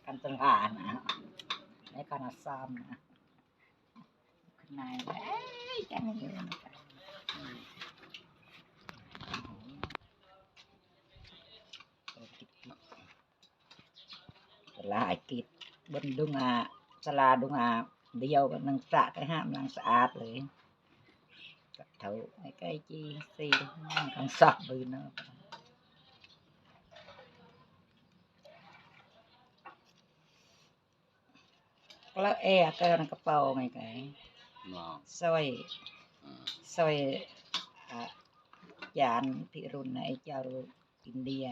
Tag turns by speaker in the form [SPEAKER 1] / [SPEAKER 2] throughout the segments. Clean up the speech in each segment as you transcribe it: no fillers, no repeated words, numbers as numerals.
[SPEAKER 1] กันตลาดนะในการซ้ำนะข้างในจังเลยนะลากิดบนดุงสลาดุงเดียวกับนังสะก็ห้ามนังสะอาดเลยกับเถาไอ้ไก่จีซีกันสับบืนเนาะแล้วก็นังกระเป๋าไงไก่สร้อยยานพิรุณในเจ้าอินเดีย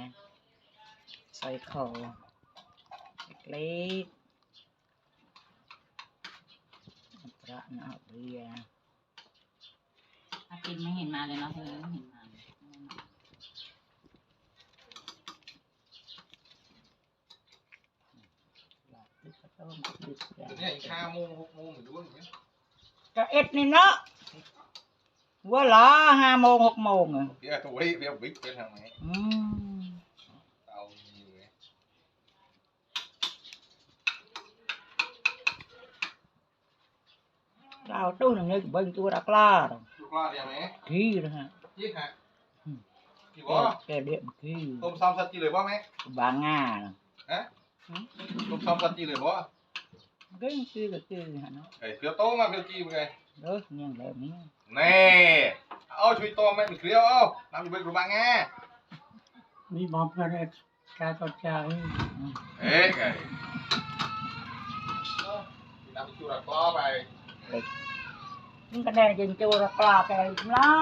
[SPEAKER 1] สร้อยคอเล็กพระนาเบีย
[SPEAKER 2] อากินไม่เห็นมาเลยเนาะเธอไม่เห็นมา
[SPEAKER 3] เนี่ยอีก5 โมง 6 โมงหรือด้วยไหม
[SPEAKER 1] ก็เอ็ดนี่เนาะว่าละ5 โมง 6 โมงอ่ะ
[SPEAKER 3] เดี๋ยวตัวเดี๋ยวบิ๊กเป็นทางไหนเอาอยู่ไง
[SPEAKER 1] เราตู้หนึ่งเลยเบิ้งตัวรักล่า
[SPEAKER 3] ลูกลาเดียวไหม
[SPEAKER 1] ขี้นะฮะ
[SPEAKER 3] ยี่ฮะกี่บ่
[SPEAKER 1] แกเรียกขี้
[SPEAKER 3] ต้มซ้ำสัตว์จีเลยบ่ไหม
[SPEAKER 1] บางง่า
[SPEAKER 3] ฮะต้มซ้ำสัตว์จีเลยบ่
[SPEAKER 1] ก็ขี้ก็ขี้ฮะเนาะ
[SPEAKER 3] ไอ้เกลือโต้มาเกลือจีเป็นไง
[SPEAKER 1] เนี่ยแบบนี้
[SPEAKER 3] แน่เอาช่วยโต้ไหมเป็นเกลือเอาน้ำอยู่เป็นกระบังไง
[SPEAKER 1] มีบอมกันเลยการต่อใจ
[SPEAKER 3] เอ๊ะไงน้ำชูรักล้อไป
[SPEAKER 1] มันก็ได้จริงตัวรักล่าแกล้า